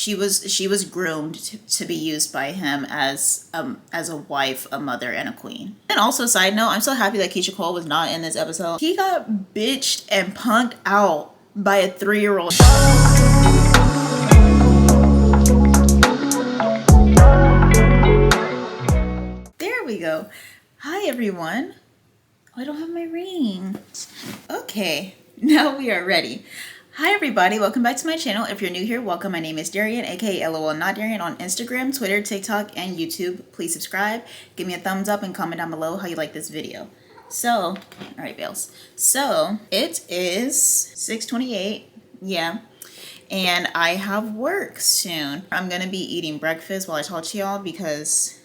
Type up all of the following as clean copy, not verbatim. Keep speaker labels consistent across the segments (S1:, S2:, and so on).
S1: she was groomed to be used by him as a wife, a mother, and a queen. And also, side note, I'm so happy that Keisha Cole was not in this episode. He got bitched and punked out by a 3-year-old. There we go. Hi everyone. Oh, I don't have my ring. Okay, now we are ready. Hi everybody, welcome back to my channel. If you're new here, welcome. My name is Darian, aka LOL Not Darian, on Instagram, Twitter, TikTok, and YouTube. Please subscribe, give me a thumbs up, and comment down below how you like this video. So, alright, Bales. So, it is 6:28, yeah, and I have work soon. I'm gonna be eating breakfast while I talk to y'all because,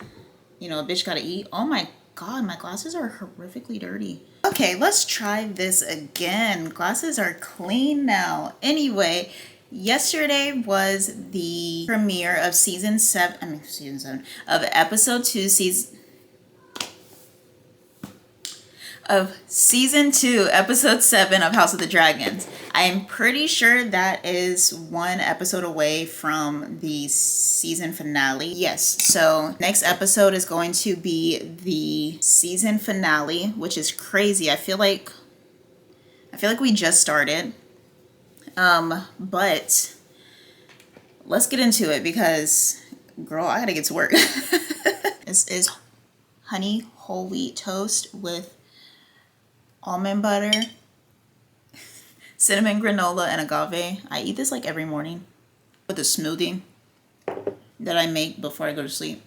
S1: you know, a bitch gotta eat. Oh my god, my glasses are horrifically dirty. Okay, let's try this again. Glasses are clean now. Anyway, yesterday was the premiere of season 7 of episode 2 season 2, episode 7 of House of the Dragons. I am pretty sure that is one episode away from the season finale. Yes, so next episode is going to be the season finale, which is crazy. I feel like we just started. But let's get into it because, girl, I gotta get to work. This is honey whole wheat toast with almond butter, cinnamon granola, and agave. I eat this like every morning with a smoothie that I make before I go to sleep.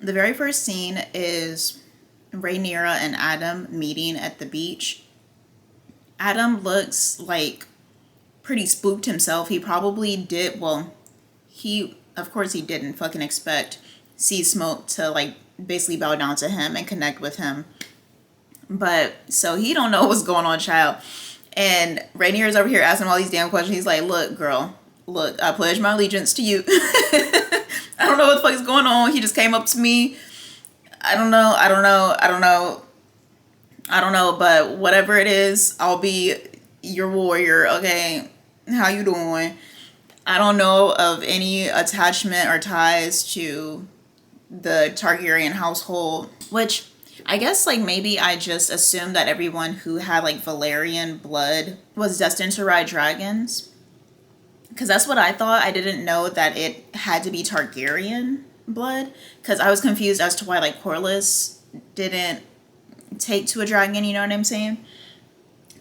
S1: The very first scene is Rhaenyra and Adam meeting at the beach. Adam looks like pretty spooked himself. He probably did, well, of course he didn't fucking expect Sea Smoke to like basically bow down to him and connect with him. But, so he don't know what's going on, child. And Rhaenyra's over here asking all these damn questions. He's like, look, girl, look, I pledge my allegiance to you. I don't know what the fuck is going on. He just came up to me. I don't know, but whatever it is, I'll be your warrior, okay? How you doing? I don't know of any attachment or ties to the Targaryen household, which I guess, like, maybe I just assumed that everyone who had, like, Valyrian blood was destined to ride dragons. Because that's what I thought. I didn't know that it had to be Targaryen blood. Because I was confused as to why, like, Corlys didn't take to a dragon, you know what I'm saying?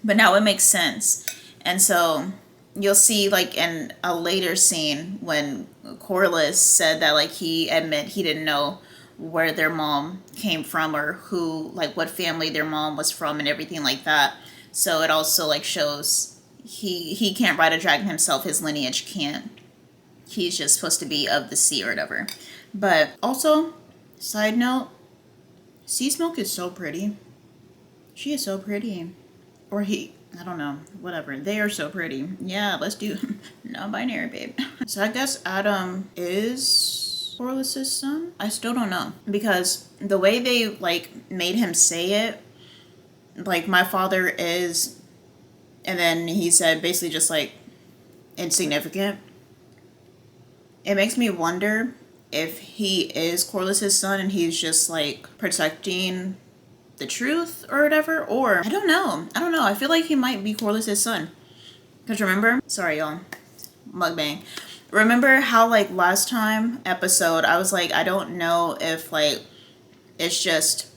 S1: But now it makes sense. And so you'll see, like, in a later scene when Corlys said that, like, he didn't know where their mom came from or who, like, what family their mom was from and everything like that. So it also, like, shows he can't ride a dragon himself. His lineage can't. He's just supposed to be of the sea or whatever. But also, side note, Sea Smoke is so pretty. She is so pretty. Or he, I don't know, whatever. They are so pretty. Yeah, let's do non-binary, babe. So I guess Adam is Corlys' son? I still don't know. Because the way they, like, made him say it, like, my father is, and then he said basically just, like, insignificant. It makes me wonder if he is Corlys' son and he's just, like, protecting the truth or whatever. Or, I don't know. I feel like he might be Corlys' son. Because remember? Sorry, y'all. Mukbang. Remember how, like, last time episode, I was like, I don't know if, like, it's just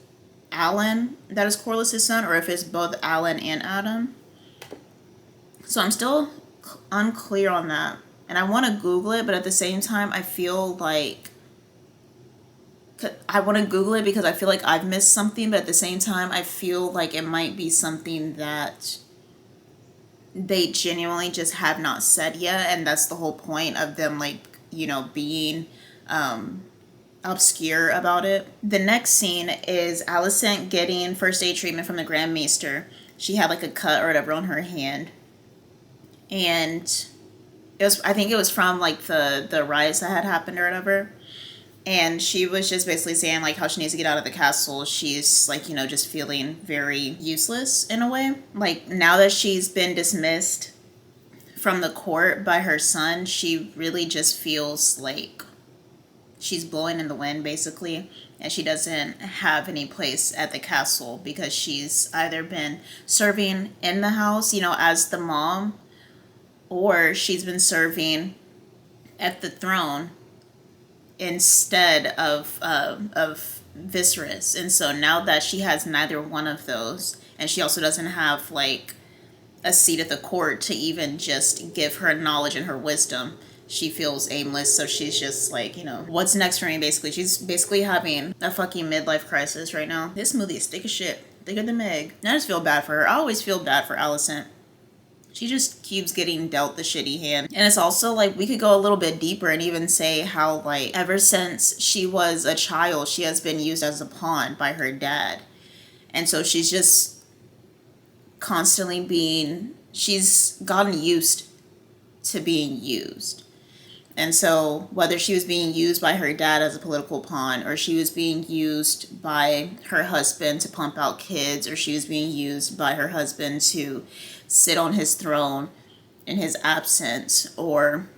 S1: Alan that is Corlys' son or if it's both Alan and Adam. So I'm still unclear on that. And I want to Google it, but at the same time, I feel like I want to Google it because I feel like I've missed something, but at the same time, I feel like it might be something that they genuinely just have not said yet, and that's the whole point of them, like, you know, being obscure about it. The next scene is Alicent getting first aid treatment from the Grand Maester. She had, like, a cut or whatever on her hand, and I think it was from, like, the riots that had happened or whatever. And she was just basically saying, like, how she needs to get out of the castle. She's, like, you know, just feeling very useless in a way. Like, now that she's been dismissed from the court by her son, she really just feels like she's blowing in the wind, basically, and she doesn't have any place at the castle because she's either been serving in the house, as the mom, or she's been serving at the throne instead of Viserys. And so now that she has neither one of those, and she also doesn't have like a seat at the court to even just give her knowledge and her wisdom, she feels aimless. So she's just like, what's next for me, basically. She's basically having a fucking midlife crisis right now. This movie is thick as shit, thicker than Meg. I just feel bad for her. I always feel bad for Alicent. She just keeps getting dealt the shitty hand. And it's also like, we could go a little bit deeper and even say how, like, ever since she was a child, she has been used as a pawn by her dad. And so she's just constantly she's gotten used to being used. And so whether she was being used by her dad as a political pawn, or she was being used by her husband to pump out kids, or she was being used by her husband to sit on his throne in his absence, or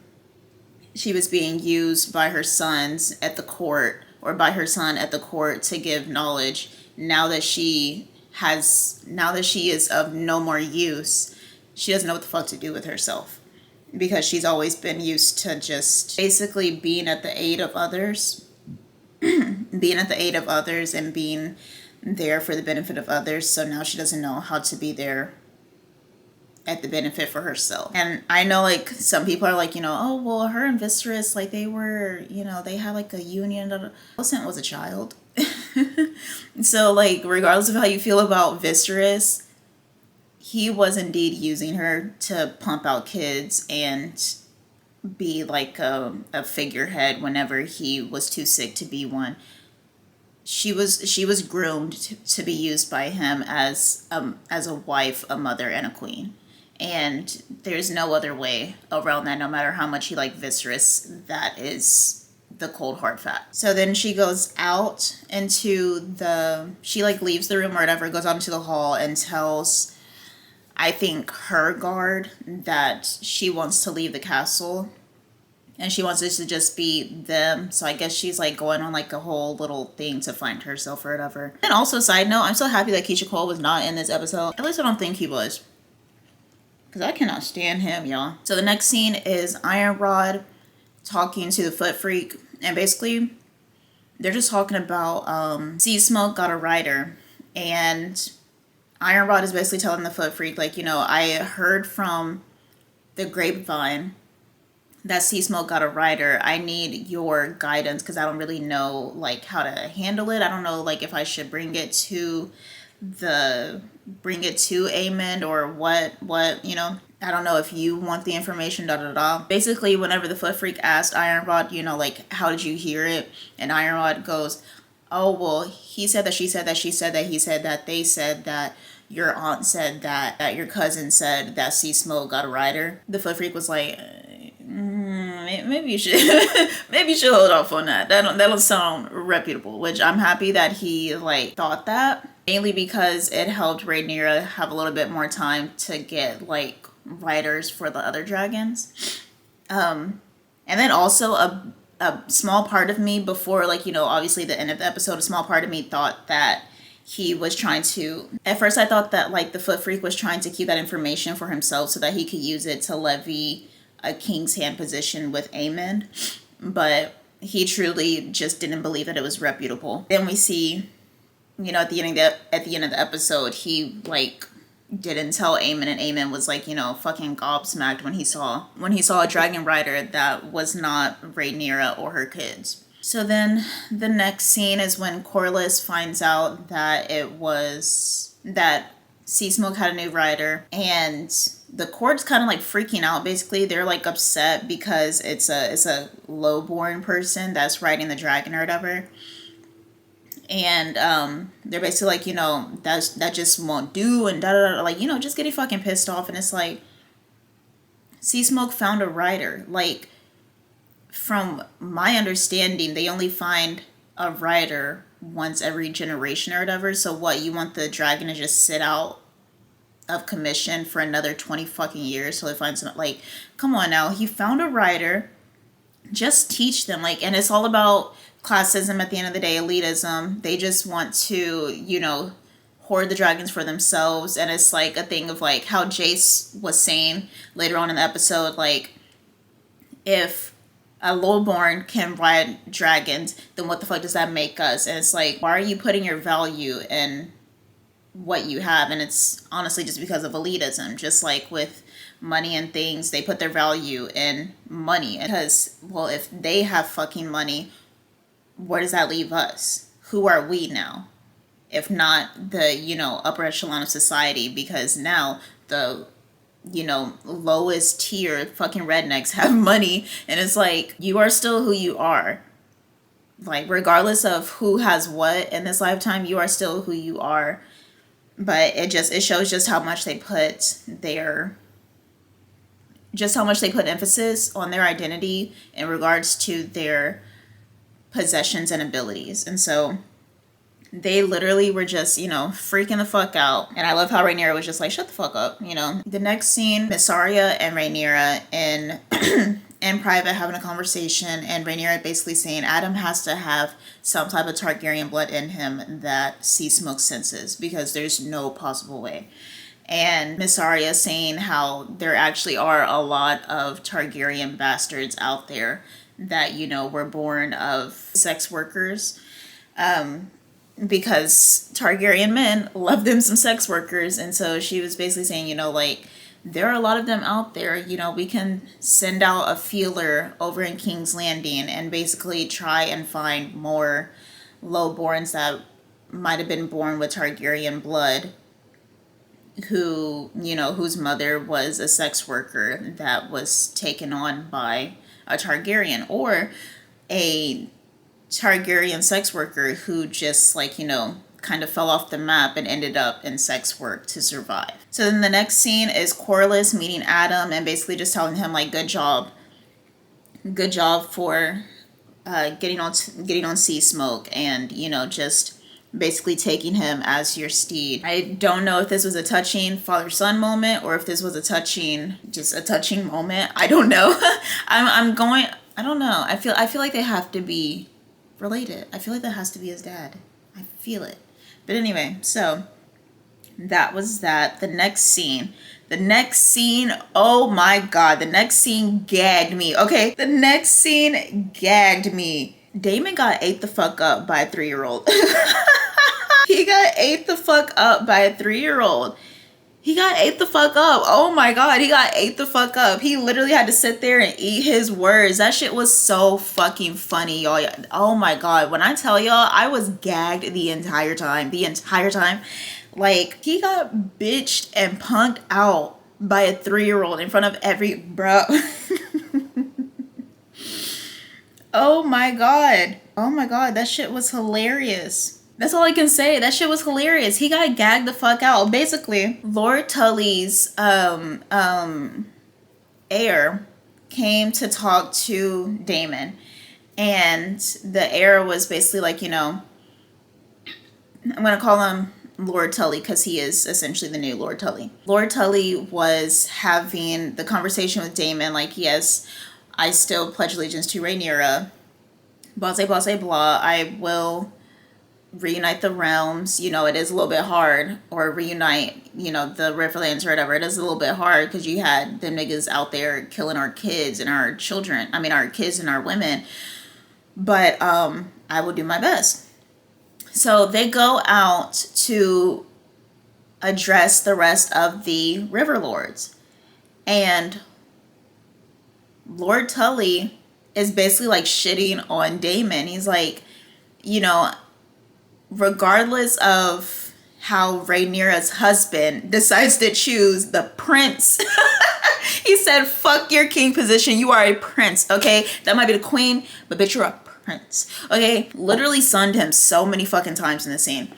S1: she was being used by her sons at the court, or by her son at the court to give knowledge. Now that she is of no more use, she doesn't know what the fuck to do with herself, because she's always been used to just basically being at the aid of others, and being there for the benefit of others. So now she doesn't know how to be there at the benefit for herself. And I know, like, some people are like, oh, well, her and Viserys, like, they were, they had like a union. Alicent was a child. So, like, regardless of how you feel about Viserys, he was indeed using her to pump out kids and be like a figurehead whenever he was too sick to be one. She was groomed to be used by him as a wife, a mother, and a queen. And there's no other way around that, no matter how much you like Viserys. That is the cold hard fact. So then she goes out into she like leaves the room or whatever, goes out into the hall and tells, I think, her guard that she wants to leave the castle. And she wants it to just be them. So I guess she's like going on like a whole little thing to find herself or whatever. And also, side note, I'm so happy that Keisha Cole was not in this episode. At least I don't think he was, because I cannot stand him, y'all. So the next scene is Iron Rod talking to the Foot Freak. And basically, they're just talking about Sea Smoke got a rider. And Iron Rod is basically telling the Foot Freak, like, I heard from the grapevine that Sea Smoke got a rider. I need your guidance because I don't really know, like, how to handle it. I don't know, like, if I should bring it to Aemond or what, I don't know if you want the information, Basically, whenever the Foot Freak asked Iron Rod, like, how did you hear it? And Iron Rod goes, oh, well, he said that, she said that, she said that, he said that, they said that, your aunt said that your cousin said that Sea Smoke got a rider. The Foot Freak was like, maybe you should maybe you should hold off on that. That'll sound reputable, which I'm happy that he like thought that, mainly because it helped Rhaenyra have a little bit more time to get like riders for the other dragons. And then also a small part of me before, like, obviously the end of the episode, a small part of me thought that he was trying to, at first I thought that like the Foot Freak was trying to keep that information for himself so that he could use it to levy a King's Hand position with Aemond, but he truly just didn't believe that it was reputable. Then we see, at the end of the episode, he like didn't tell Aemond, and Aemond was like, fucking gobsmacked when he saw a dragon rider that was not Rhaenyra or her kids. So then the next scene is when Corlys finds out that that Sea Smoke had a new rider, and the court's kind of like freaking out. Basically, they're like upset because it's a lowborn person that's riding the dragon or whatever. And they're basically like, that just won't do, and like, just getting fucking pissed off. And it's like, Sea Smoke found a rider. Like, from my understanding, they only find a rider once every generation or whatever. So what, you want the dragon to just sit out of commission for another 20 fucking years till they find some, like, come on now. He found a writer. Just teach them, like, and it's all about classism at the end of the day, elitism. They just want to, hoard the dragons for themselves. And it's like a thing of like how Jace was saying later on in the episode, like, if a lowborn can ride dragons, then what the fuck does that make us? And it's like, why are you putting your value in what you have? And it's honestly just because of elitism. Just like with money and things, they put their value in money. Because, well, if they have fucking money, where does that leave us? Who are we now? If not the, upper echelon of society, because now the, lowest tier fucking rednecks have money, and it's like, you are still who you are. Like, regardless of who has what in this lifetime, you are still who you are. But it shows just how much they put emphasis on their identity in regards to their possessions and abilities. And so they literally were just, freaking the fuck out. And I love how Rhaenyra was just like, shut the fuck up, The next scene, Miss Arya and Rhaenyra in private having a conversation, and Rhaenyra basically saying Adam has to have some type of Targaryen blood in him that Sea Smoke senses, because there's no possible way. And Miss Arya saying how there actually are a lot of Targaryen bastards out there that, were born of sex workers. Because Targaryen men love them some sex workers. And so she was basically saying, like, there are a lot of them out there. We can send out a feeler over in King's Landing and basically try and find more lowborns that might have been born with Targaryen blood, whose mother was a sex worker that was taken on by a Targaryen, or a Targaryen sex worker who just, like, kind of fell off the map and ended up in sex work to survive. So then the next scene is Corlys meeting Adam and basically just telling him, like, good job for getting on Sea Smoke, and just basically taking him as your steed. I don't know if this was a touching father-son moment or if this was a touching moment. I don't know. I don't know. I feel like they have to be related. I feel like that has to be his dad. I feel it. But anyway, so that was that. The next scene, oh my god, the next scene gagged me. Okay, the next scene gagged me. Daemon got ate the fuck up by a 3-year-old. He got ate the fuck up by a 3-year-old. He got ate the fuck up. Oh my god, he got ate the fuck up. He literally had to sit there and eat his words. That shit was so fucking funny, y'all. Oh my god, when I tell y'all, I was gagged the entire time. Like, he got bitched and punked out by a 3-year-old in front of bro. Oh my god, that shit was hilarious. That's all I can say. That shit was hilarious. He got gagged the fuck out. Basically, Lord Tully's heir came to talk to Daemon, and the heir was basically like, I'm gonna call him Lord Tully because he is essentially the new Lord Tully. Lord Tully was having the conversation with Daemon, like, yes, I still pledge allegiance to Rhaenyra, blah, blah, I will reunite the realms. It is a little bit hard, or reunite, the Riverlands or whatever. It is a little bit hard because you had them niggas out there killing our kids and our children. I mean, our kids and our women. But I will do my best. So they go out to address the rest of the River Lords. And Lord Tully is basically like shitting on Daemon. He's like, regardless of how Rhaenyra's husband decides to choose the prince, he said, fuck your king position. You are a prince, okay? That might be the queen, but bitch, you're a prince, okay? Literally sunned him so many fucking times in the scene.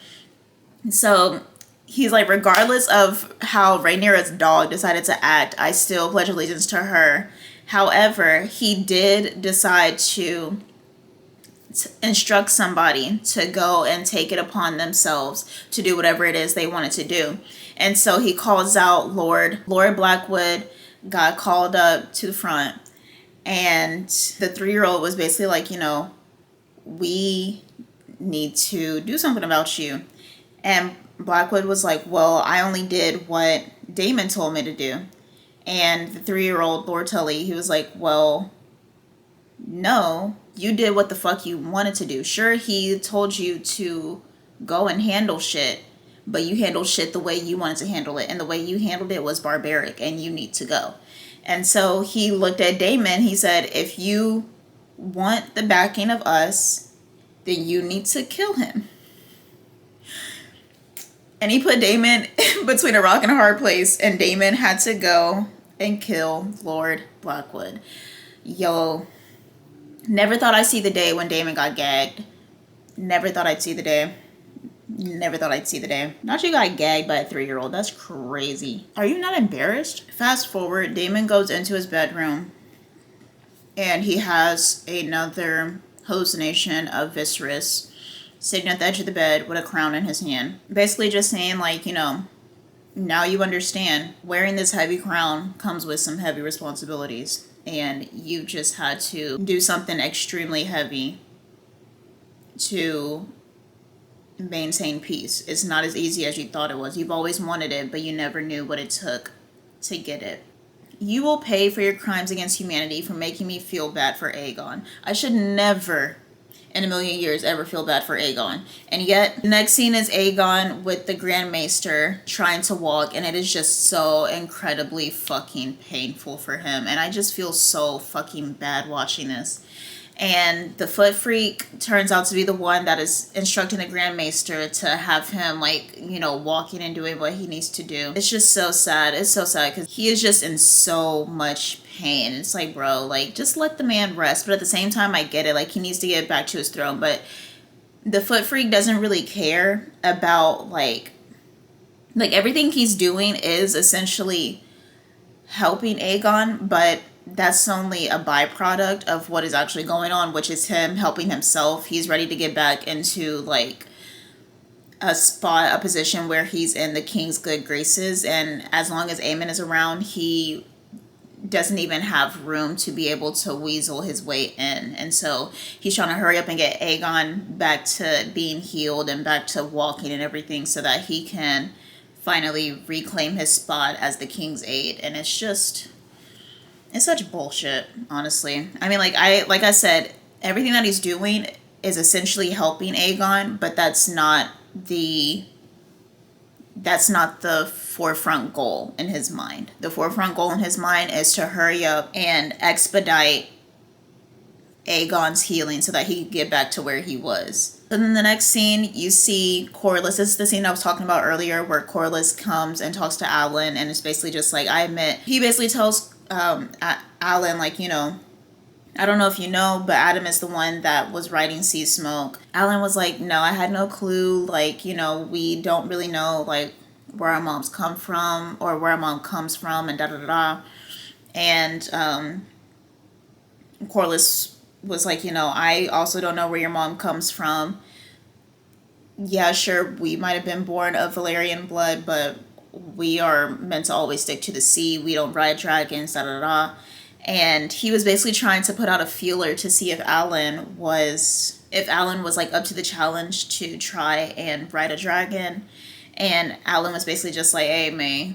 S1: So he's like, regardless of how Rhaenyra's dog decided to act, I still pledge allegiance to her. However, he did decide to instruct somebody to go and take it upon themselves to do whatever it is they wanted to do. And so he calls out Lord Blackwood got called up to the front, and the 3-year-old was basically like, we need to do something about you. And Blackwood was like, well, I only did what Daemon told me to do. And the 3-year-old Lord Tully, he was like, well, no, you did what the fuck you wanted to do. Sure, he told you to go and handle shit, but you handled shit the way you wanted to handle it, and the way you handled it was barbaric, and you need to go. And so he looked at Daemon. He said, if you want the backing of us, then you need to kill him. And he put Daemon between a rock and a hard place, and Daemon had to go and kill Lord Blackwood. Yo, never thought I'd see the day when Daemon got gagged. Never thought I'd see the day. Never thought I'd see the day. Not you got gagged by a 3-year-old. That's crazy. Are you not embarrassed? Fast forward, Daemon goes into his bedroom and he has another hallucination of Viserys sitting at the edge of the bed with a crown in his hand. Basically just saying, like, now you understand wearing this heavy crown comes with some heavy responsibilities, and you just had to do something extremely heavy to maintain peace. It's not as easy as you thought it was. You've always wanted it, but you never knew what it took to get it. You will pay for your crimes against humanity for making me feel bad for Aegon. I should never in a million years ever feel bad for Aegon. And yet, the next scene is Aegon with the Grand Maester trying to walk, and it is just so incredibly fucking painful for him. And I just feel so fucking bad watching this. And the Foot Freak turns out to be the one that is instructing the Grand Maester to have him, like, walking and doing what he needs to do. It's just so sad. It's so sad because he is just in so much pain. It's like, bro, like, just let the man rest. But at the same time, I get it. Like, he needs to get back to his throne. But the Foot Freak doesn't really care about, like everything he's doing is essentially helping Aegon, but that's only a byproduct of what is actually going on, which is him helping himself. He's ready to get back into, like, a position where he's in the king's good graces. And as long as Aemon is around, he doesn't even have room to be able to weasel his way in. And so he's trying to hurry up and get Aegon back to being healed and back to walking and everything so that he can finally reclaim his spot as the king's aide. And it's such bullshit, honestly. I mean, like I said, everything that he's doing is essentially helping Aegon, but that's not the forefront goal in his mind. The forefront goal in his mind is to hurry up and expedite Aegon's healing so that he can get back to where he was. And then the next scene, you see Corlys. This is the scene I was talking about earlier where Corlys comes and talks to Alan, and it's basically just like, he basically tells Alan, like, I don't know if you know, but Adam is the one that was writing Sea Smoke. Alan was like, no, I had no clue. Like, we don't really know, like, where our moms come from or where our mom comes from and da-da-da-da. And Corlys was like, I also don't know where your mom comes from. Yeah, sure, we might have been born of Valyrian blood, but we are meant to always stick to the sea. We don't ride dragons, da-da-da. And he was basically trying to put out a feeler to see if Alan was like up to the challenge to try and ride a dragon. And Alan was basically just like, hey, man,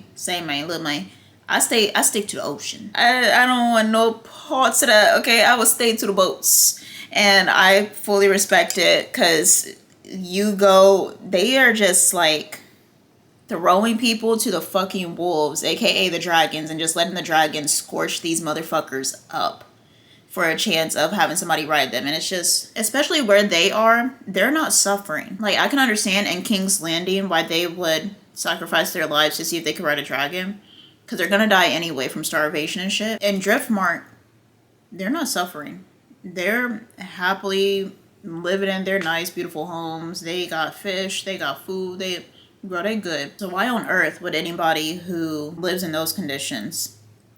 S1: look, man, I stick to the ocean. I don't want no parts of that, okay? I will stay to the boats. And I fully respect it because they are just like throwing people to the fucking wolves, aka the dragons, and just letting the dragons scorch these motherfuckers up for a chance of having somebody ride them. And it's just, especially where they are, they're not suffering. Like, I can understand in King's Landing why they would sacrifice their lives to see if they could ride a dragon, because they're gonna die anyway from starvation and shit. In Driftmark, they're not suffering. They're happily living in their nice, beautiful homes. They got fish, they got food, they good. So why on earth would anybody who lives in those conditions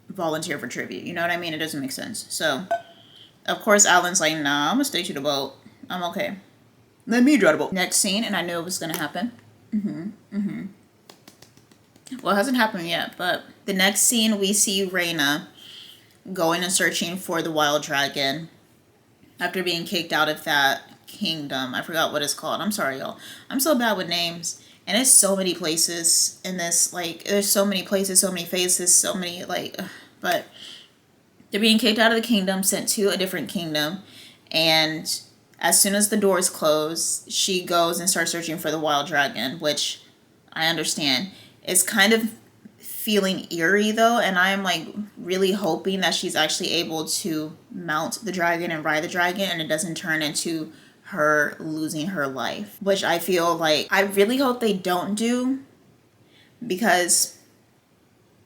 S1: volunteer for tribute? You know what I mean? It doesn't make sense. So, of course, Alan's like, nah, I'm gonna stay to the boat. I'm okay. Let me drive the boat. Next scene, and I knew it was gonna happen. Well, it hasn't happened yet, but the next scene we see Rhaena going and searching for the wild dragon after being kicked out of that kingdom. I forgot what it's called. I'm sorry, y'all. I'm so bad with names. And it's so many places in this, like, there's so many places, so many faces, so many, like, but they're being kicked out of the kingdom, sent to a different kingdom. And as soon as the doors close, she goes and starts searching for the wild dragon, which I understand. It's kind of feeling eerie though, and I am like really hoping that she's actually able to mount the dragon and ride the dragon and it doesn't turn into her losing her life, which I feel like I really hope they don't do, because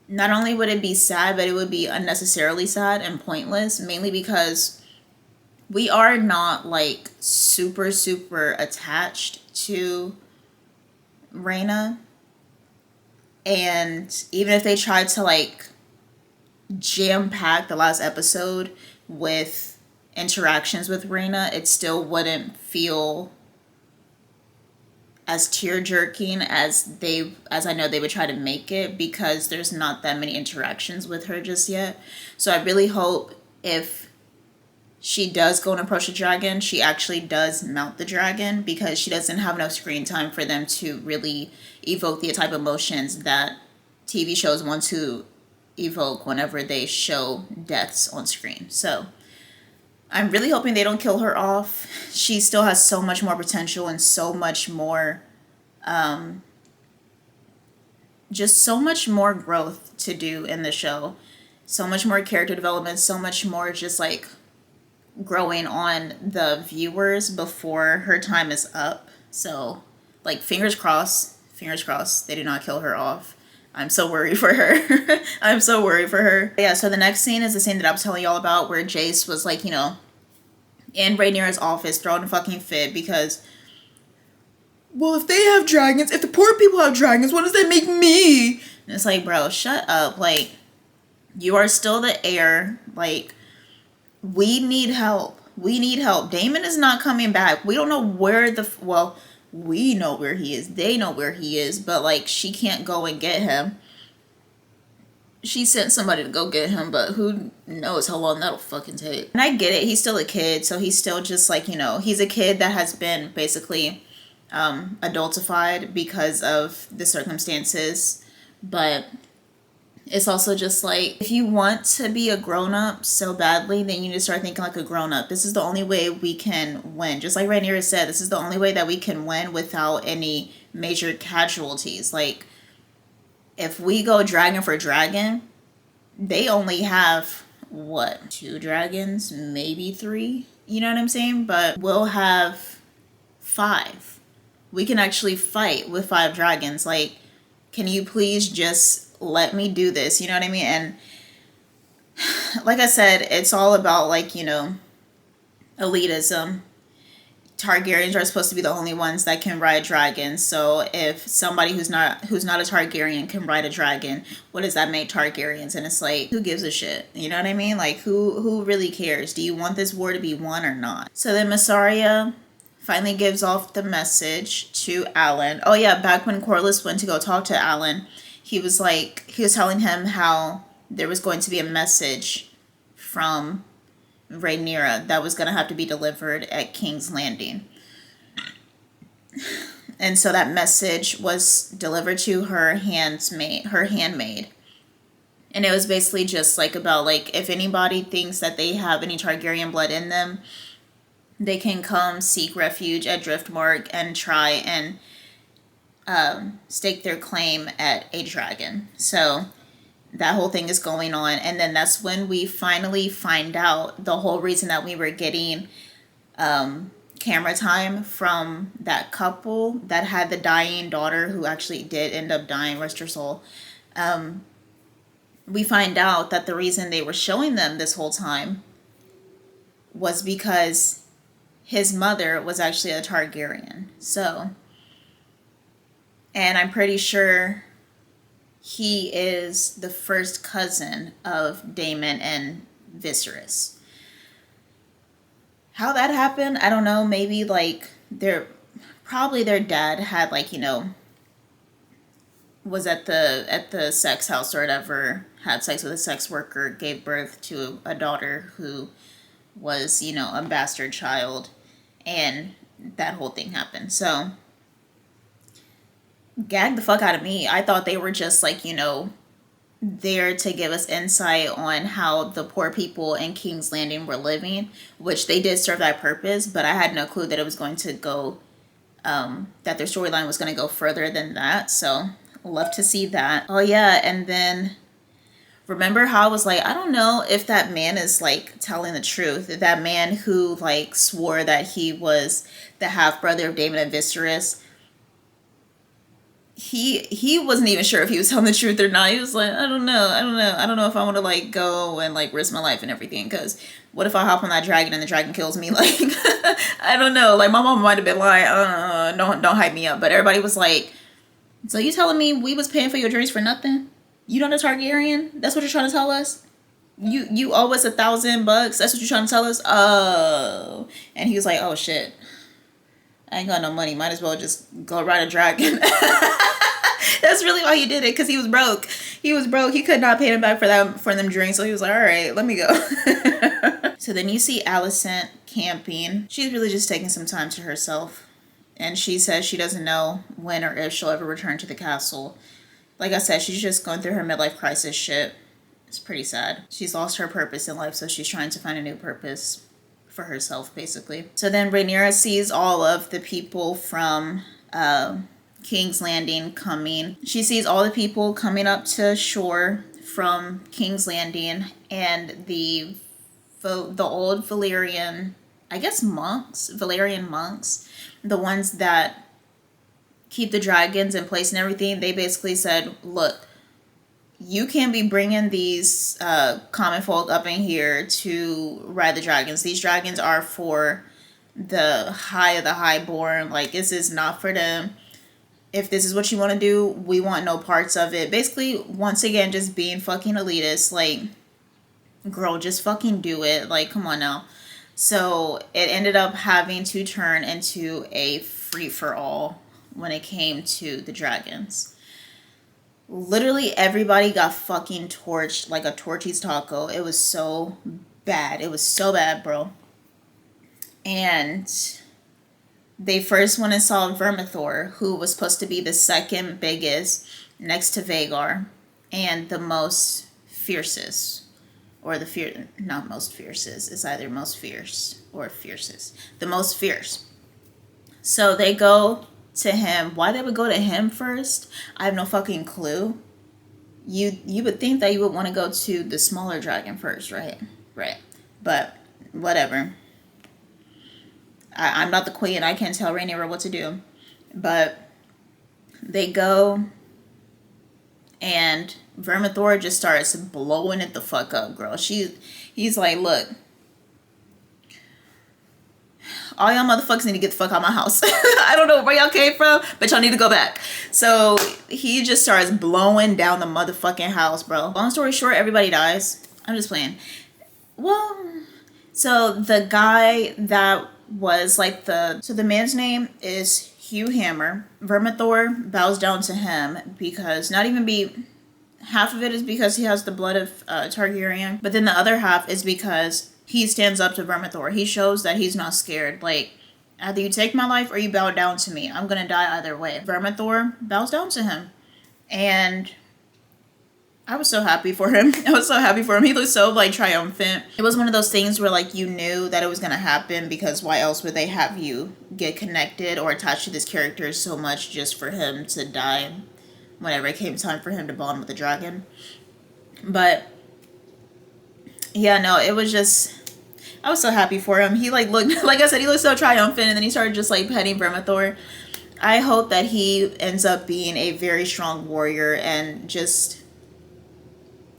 S1: not only would it be sad, but it would be unnecessarily sad and pointless, mainly because we are not like super attached to Rhaena. And even if they tried to like jam pack the last episode with interactions with Rhaena, it still wouldn't feel as tear jerking as I know they would try to make it, because there's not that many interactions with her just yet. So I really hope if she does go and approach the dragon, she actually does mount the dragon, because she doesn't have enough screen time for them to really evoke the type of emotions that TV shows want to evoke whenever they show deaths on screen. So I'm really hoping they don't kill her off. She still has so much more potential and so much more, just so much more growth to do in the show. So much more character development, so much more just like growing on the viewers before her time is up. So like fingers crossed they do not kill her off. I'm so worried for her. I'm so worried for her. Yeah, so the next scene is the scene that I was telling y'all about, where Jace was like, you know, in Rhaenyra's office throwing a fucking fit because, well, if they have dragons, if the poor people have dragons, what does that make me? And it's like, bro, shut up. Like, you are still the heir. Like, we need help. We need help. Daemon is not coming back. We don't know where well, we know where he is. They know where he is. But, like, she can't go and get him. She sent somebody to go get him, but who knows how long that'll fucking take. And I get it. He's still a kid. So he's still just, like, you know, he's a kid that has been basically adultified because of the circumstances. But it's also just like, if you want to be a grown-up so badly, then you need to start thinking like a grown-up. This is the only way we can win. Just like Rhaenyra said, this is the only way that we can win without any major casualties. Like, if we go dragon for dragon, they only have, what, 2 dragons? Maybe 3? You know what I'm saying? But we'll have 5. We can actually fight with 5 dragons. Like, can you please just let me do this? You know what I mean? And like I said, it's all about, like, you know, elitism. Targaryens are supposed to be the only ones that can ride dragons. So if somebody who's not a Targaryen can ride a dragon, what does that make Targaryens? And it's like, who gives a shit? You know what I mean? Like, who really cares? Do you want this war to be won or not? So then Mysaria finally gives off the message to Alan. Oh yeah, back when Corlys went to go talk to Alan, he was telling him how there was going to be a message from Rhaenyra that was going to have to be delivered at King's Landing. And so that message was delivered to her handmaid. And it was basically just like about, like, if anybody thinks that they have any Targaryen blood in them, they can come seek refuge at Driftmark and try and stake their claim at a dragon. So that whole thing is going on. And then that's when we finally find out the whole reason that we were getting camera time from that couple that had the dying daughter, who actually did end up dying, rest her soul. We find out that the reason they were showing them this whole time was because his mother was actually a Targaryen. So, and I'm pretty sure he is the first cousin of Daemon and Viserys. How that happened, I don't know. Maybe like their dad had, like, you know, was at the sex house or whatever, had sex with a sex worker, gave birth to a daughter who was, you know, a bastard child, and that whole thing happened. So, gag the fuck out of me. I thought they were just like, you know, there to give us insight on how the poor people in King's Landing were living, which they did serve that purpose, but I had no clue that it was going to go, that their storyline was going to go further than that. So, love to see that. Oh yeah, and then remember how I was like, I don't know if that man is like telling the truth. That man who like swore that he was the half brother of Daemon and Viserys. He wasn't even sure if he was telling the truth or not. He was like, I don't know if I want to like go and like risk my life and everything, because what if I hop on that dragon and the dragon kills me? Like, I don't know. Like, my mom might have been like, don't hype me up. But everybody was like, so you telling me we was paying for your drinks for nothing? You not a Targaryen? That's what you're trying to tell us? You owe us $1,000? That's what you're trying to tell us? Oh. And he was like, oh shit, I ain't got no money. Might as well just go ride a dragon. That's really why he did it, because he was broke. He was broke. He could not pay him back for them drinks. So he was like, all right, let me go. So then you see Alicent camping. She's really just taking some time to herself. And she says she doesn't know when or if she'll ever return to the castle. Like I said, she's just going through her midlife crisis shit. It's pretty sad. She's lost her purpose in life, so she's trying to find a new purpose for herself, basically. So then Rhaenyra sees all of the people from King's Landing coming. She sees all the people coming up to shore from King's Landing, and the old Valyrian, I guess Valyrian monks, the ones that keep the dragons in place and everything, they basically said, look, you can't be bringing these common folk up in here to ride the dragons. These dragons are for the high of the highborn. Like, this is not for them. If this is what you want to do, we want no parts of it. Basically, once again, just being fucking elitist. Like, girl, just fucking do it. Like, come on now. So it ended up having to turn into a free-for-all when it came to the dragons. Literally everybody got fucking torched like a Torchy's taco. It was so bad. It was so bad, bro. And they first went and saw Vermithor, who was supposed to be the second biggest next to Vhagar, and the most fiercest. Or not most fiercest. It's either most fierce or fiercest. The most fierce. So they go to him. Why they would go to him first, I have no fucking clue. You would think that you would want to go to the smaller dragon first, right? Right. But whatever. I'm not the queen. I can't tell Rhaenyra what to do. But they go, and Vermithor just starts blowing it the fuck up, girl. He's like, look, all y'all motherfuckers need to get the fuck out of my house. I don't know where y'all came from, but y'all need to go back. So he just starts blowing down the motherfucking house, bro. Long story short, everybody dies. I'm just playing. Well, so the guy that was like so the man's name is Hugh Hammer. Vermithor bows down to him because half of it is because he has the blood of Targaryen, but then the other half is because he stands up to Vermithor. He shows that he's not scared. Like, either you take my life or you bow down to me. I'm gonna die either way. Vermithor bows down to him. And I was so happy for him. I was so happy for him. He looked so, like, triumphant. It was one of those things where, like, you knew that it was gonna happen, because why else would they have you get connected or attached to this character so much just for him to die whenever it came time for him to bond with the dragon. But yeah, no, it was just, I was so happy for him. He like looked, like I said, he looked so triumphant, and then he started just like petting Vermithor. I hope that he ends up being a very strong warrior and just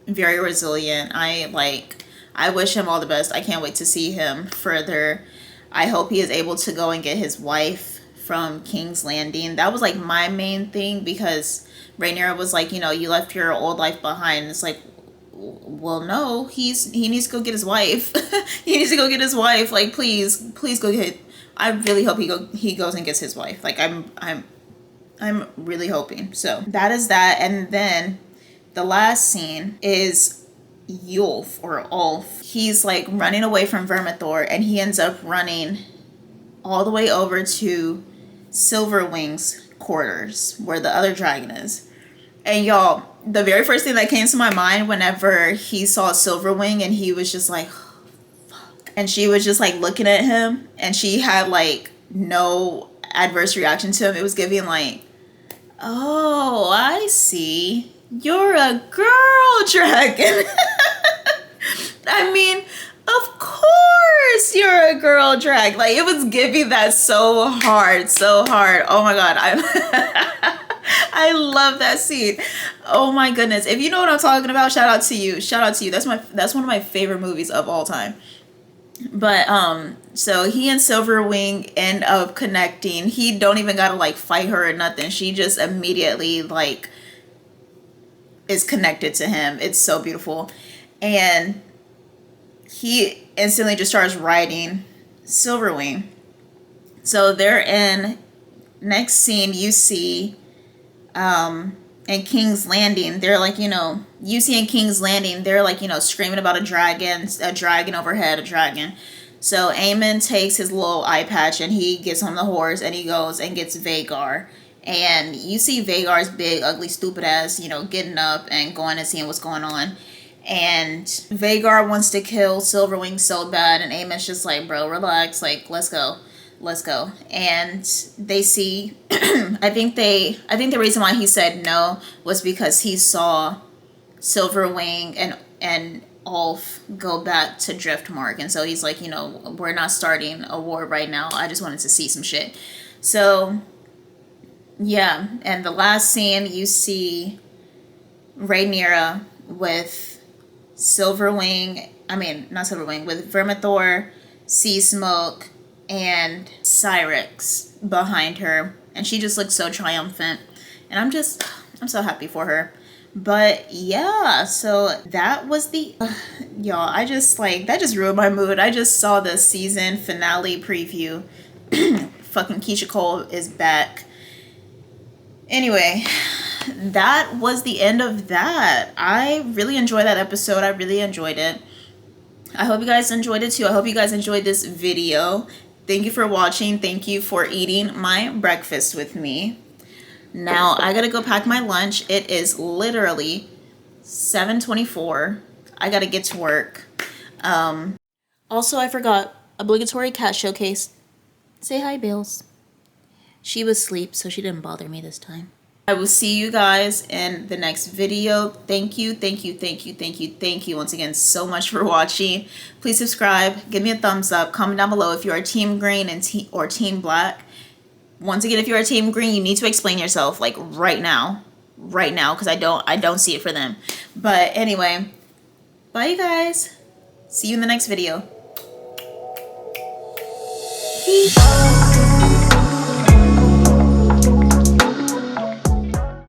S1: very resilient. I wish him all the best. I can't wait to see him further. I hope he is able to go and get his wife from King's Landing. That was like my main thing, because Rhaenyra was like, you know, you left your old life behind. It's like, well, no, he needs to go get his wife. He needs to go get his wife. Like, please go get. I really hope he goes and gets his wife. Like, I'm really hoping. So that is that. And then the last scene is Yulf or Ulf. He's like running away from Vermithor, and he ends up running all the way over to Silverwing's quarters where the other dragon is. And y'all, the very first thing that came to my mind whenever he saw Silverwing and he was just like, oh, fuck. And she was just like looking at him and she had like no adverse reaction to him. It was giving like, oh, I see. You're a girl dragon. I mean, of course you're a girl drag. Like, it was giving that so hard, so hard. Oh my God. I love that scene. Oh my goodness. If you know what I'm talking about, shout out to you. Shout out to you. That's one of my favorite movies of all time. But so he and Silverwing end up connecting. He don't even gotta like fight her or nothing. She just immediately like is connected to him. It's so beautiful. And he instantly just starts riding Silverwing. So they're in, next scene you see in King's Landing, they're like, you know, you see in King's Landing, they're like, you know, screaming about a dragon overhead, a dragon. So Aemon takes his little eye patch and he gets on the horse and he goes and gets Vhagar. And you see Vhagar's big, ugly, stupid ass, you know, getting up and going and seeing what's going on. And Vhagar wants to kill Silverwing so bad, and Aemon's just like, bro, relax, like, let's go. And they see, I think the reason why he said no was because he saw Silverwing and Ulf go back to Driftmark, and so he's like, you know, we're not starting a war right now. I just wanted to see some shit. So yeah, and the last scene you see Rhaenyra with with Vermithor, Sea Smoke, and Syrinx behind her, and she just looks so triumphant, and I'm so happy for her. But yeah, so that was the y'all, I just like, that just ruined my mood. I just saw the season finale preview. Fucking Keisha Cole is back. Anyway, that was the end of that. I really enjoyed that episode. I really enjoyed it. I hope you guys enjoyed it too. I hope you guys enjoyed this video. Thank you for watching. Thank you for eating my breakfast with me. Now I gotta go pack my lunch. It is literally 7:24. I gotta get to work. Also, I forgot, obligatory cat showcase. Say hi, Bills. She was asleep, so she didn't bother me this time. I will see you guys in the next video. Thank you once again so much for watching. Please subscribe, give me a thumbs up, comment down below if you are Team Green or Team Black. Once again, if you are Team Green, you need to explain yourself like right now, because I don't see it for them. But anyway, bye you guys. See you in the next video. Peace.